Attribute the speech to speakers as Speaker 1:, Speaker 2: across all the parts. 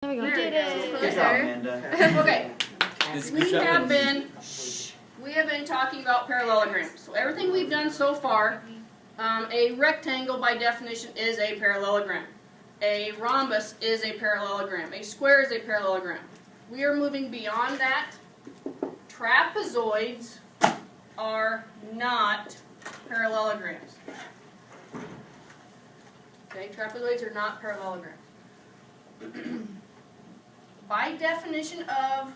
Speaker 1: There we go.
Speaker 2: There
Speaker 1: Did
Speaker 2: we go.
Speaker 1: it.
Speaker 3: Good job, Amanda.
Speaker 2: Okay, we have been talking about parallelograms. So everything we've done so far, a rectangle by definition is a parallelogram. A rhombus is a parallelogram. A square is a parallelogram. We are moving beyond that. Trapezoids are not parallelograms. Okay, trapezoids are not parallelograms. By definition of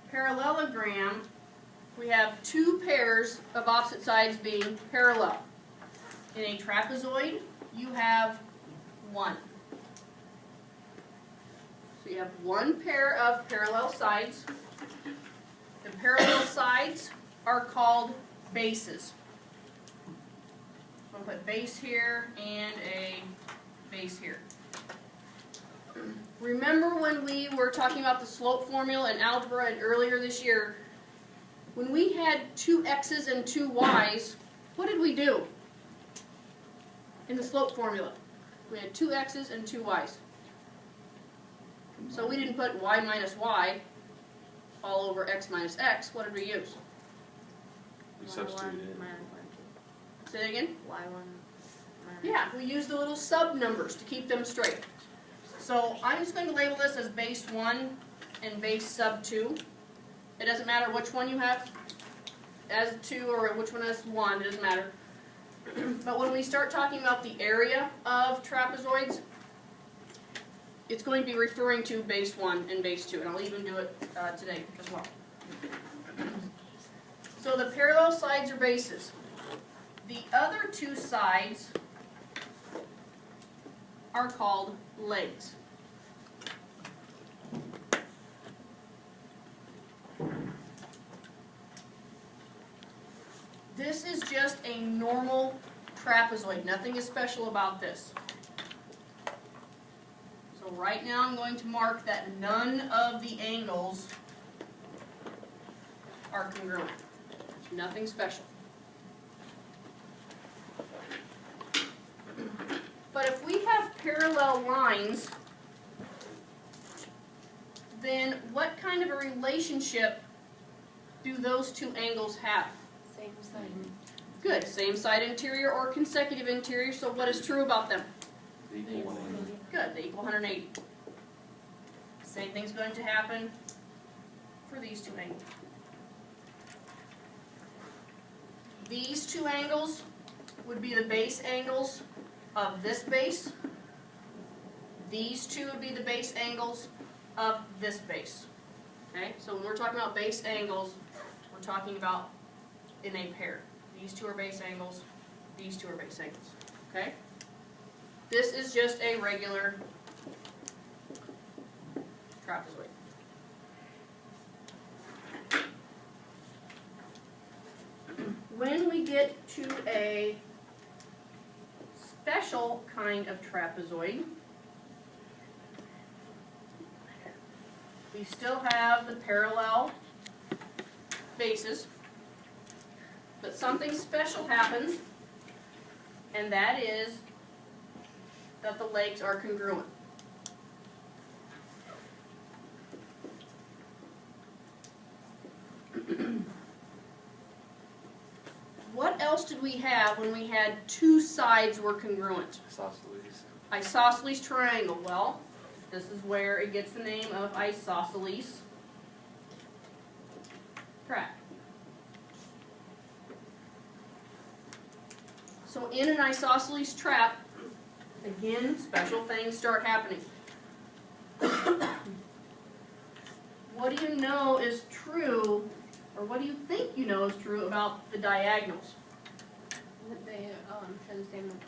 Speaker 2: parallelogram, we have two pairs of opposite sides being parallel. In a trapezoid, you have one. So you have one pair of parallel sides. The parallel sides are called bases. So I'm going to put base here and a base here. Remember when we were talking about the slope formula in algebra and earlier this year, when we had two x's and two y's, what did we do in the slope formula? We had two x's and two y's. So we didn't put y minus y all over x minus x. What did we use?
Speaker 3: We substituted.
Speaker 2: Say it again?
Speaker 1: Y1.
Speaker 2: Yeah, we used the little sub numbers to keep them straight. So I'm just going to label this as base 1 and base sub 2. It doesn't matter which one you have as 2 or which one as 1, it doesn't matter. But when we start talking about the area of trapezoids, it's going to be referring to base 1 and base 2, and I'll even do it today as well. So the parallel sides are bases. The other two sides are called legs. This is just a normal trapezoid. Nothing is special about this. So right now I'm going to mark that none of the angles are congruent. Nothing special. But if we have parallel lines, then what kind of a relationship do those two angles have?
Speaker 1: Same side.
Speaker 2: Good. Same side interior or consecutive interior, so what is true about them?
Speaker 3: Equal 180.
Speaker 2: Good, they equal 180. Same thing's going to happen for these two angles. These two angles would be the base angles of this base. These two would be the base angles of this base. Okay, so when we're talking about base angles, we're talking about in a pair. These two are base angles, these two are base angles. Okay? This is just a regular trapezoid. When we get to a special kind of trapezoid, we still have the parallel bases, but something special happens, and that is that the legs are congruent. What else did we have when we had two sides were congruent?
Speaker 3: Isosceles.
Speaker 2: Isosceles triangle. Well, this is where it gets the name of isosceles track. So in an isosceles trap, again, special things start happening. What do you know is true, or what do you think you know is true about the diagonals?
Speaker 1: They share the same number.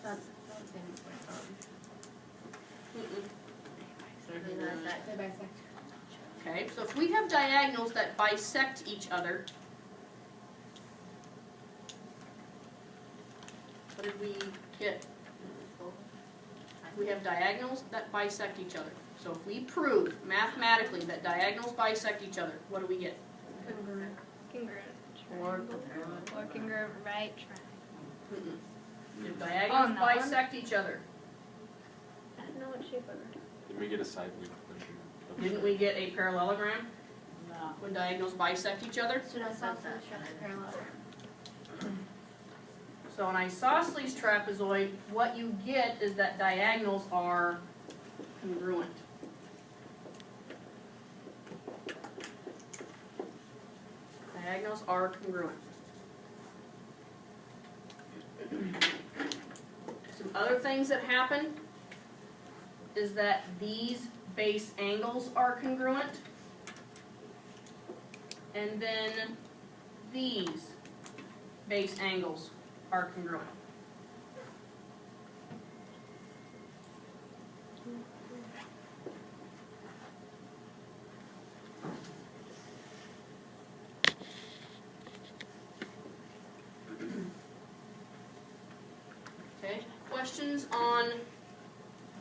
Speaker 1: Not the same number. They bisect.
Speaker 2: Okay, so if we have diagonals that bisect each other, what did we get? We have diagonals that bisect each other. So if we prove mathematically that diagonals bisect each other, what do we get?
Speaker 1: Congruent.
Speaker 2: Or
Speaker 1: Or congruent right triangle.
Speaker 2: If diagonals
Speaker 1: On that one?
Speaker 2: bisect each other,
Speaker 1: I don't know what shape I wrote.
Speaker 3: Can we get a side view?
Speaker 2: Didn't we get a parallelogram
Speaker 4: No.
Speaker 2: when diagonals bisect each other?
Speaker 1: So that's also the strap parallel.
Speaker 2: So an isosceles trapezoid, what you get is that diagonals are congruent. Diagonals are congruent. Some other things that happen is that these base angles are congruent. And then these base angles are congruent. Okay, questions on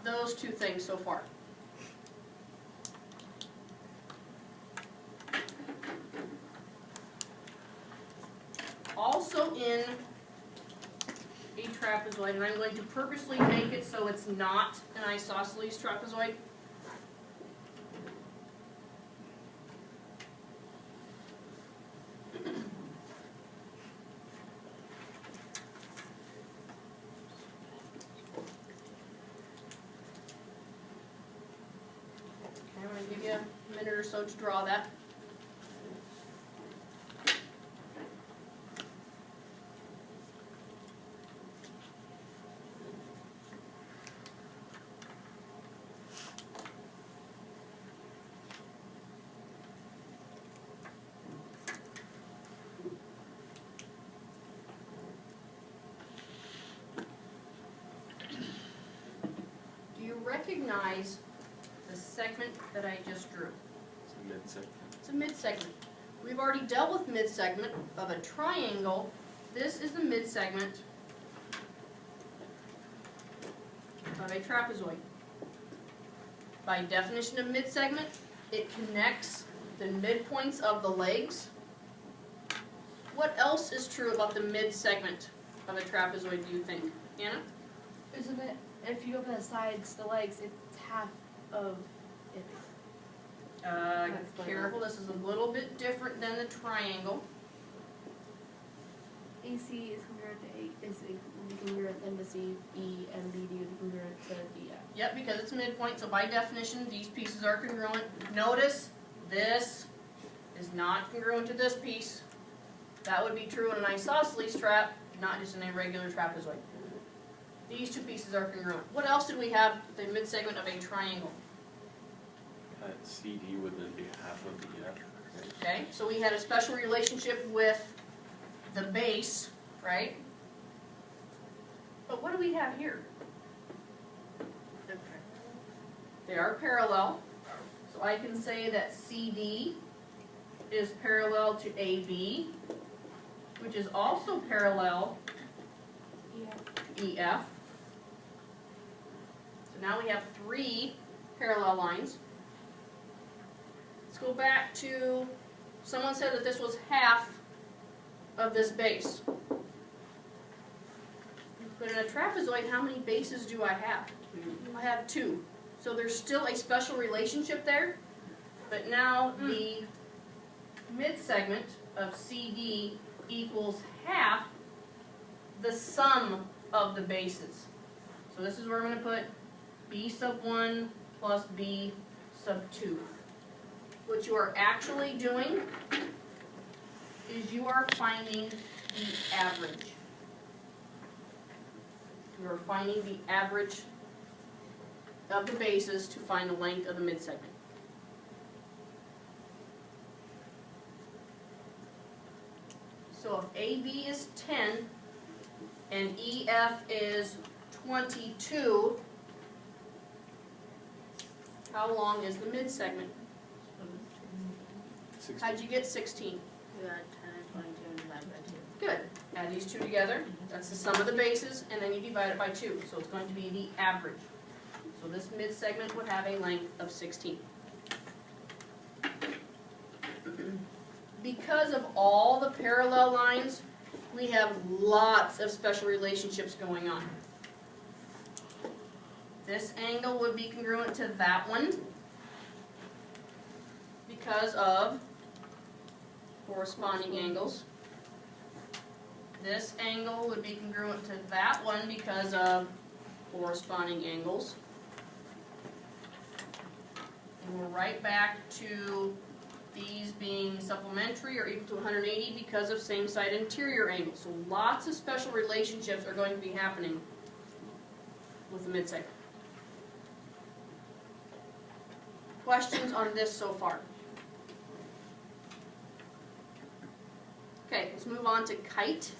Speaker 2: those two things so far? Also in a trapezoid, and I'm going to purposely make it so it's not an isosceles trapezoid. Okay, I'm going to give you a minute or so to draw that. Do you recognize the segment that I just drew?
Speaker 3: It's a mid-segment.
Speaker 2: It's a mid-segment. We've already dealt with mid-segment of a triangle. This is the mid-segment of a trapezoid. By definition of mid-segment, it connects the midpoints of the legs. What else is true about the mid-segment of a trapezoid, do you think? Anna?
Speaker 1: Isn't it, if you open the sides, the legs, it's half of it.
Speaker 2: Careful, this is a little bit different than the triangle.
Speaker 1: AC is congruent to A, is congruent then to C, B, and BD is congruent to DF.
Speaker 2: Yep, because it's a midpoint, so by definition, these pieces are congruent. Notice, this is not congruent to this piece. That would be true in an isosceles trap, not just in a regular trapezoid. These two pieces are congruent. What else did we have with the midsegment of a triangle?
Speaker 3: CD would then be half of the F.
Speaker 2: Okay, so we had a special relationship with the base, right? But what do we have here? They are parallel, so I can say that CD is parallel to AB, which is also parallel to EF. So now we have 3 parallel lines. Let's go back to, someone said that this was half of this base. But in a trapezoid, how many bases do I have? I have 2. So there's still a special relationship there, but now the midsegment of CD equals half the sum of the bases. So this is where I'm going to put B sub 1 plus B sub 2. What you are actually doing is you are finding the average. You are finding the average of the bases to find the length of the midsegment. So if AB is 10 and EF is 22, how long is the midsegment?
Speaker 3: 60.
Speaker 2: How'd you get 16?
Speaker 4: We got 10 and 22 and divided by 2.
Speaker 2: Good. Add these two together. That's the sum of the bases, and then you divide it by 2. So it's going to be the average. So this midsegment would have a length of 16. Because of all the parallel lines, we have lots of special relationships going on. This angle would be congruent to that one because of corresponding angles. This angle would be congruent to that one because of corresponding angles. And we're right back to these being supplementary or equal to 180 because of same side interior angle. So lots of special relationships are going to be happening with the midsecond. Questions on this so far? Okay, let's move on to kite.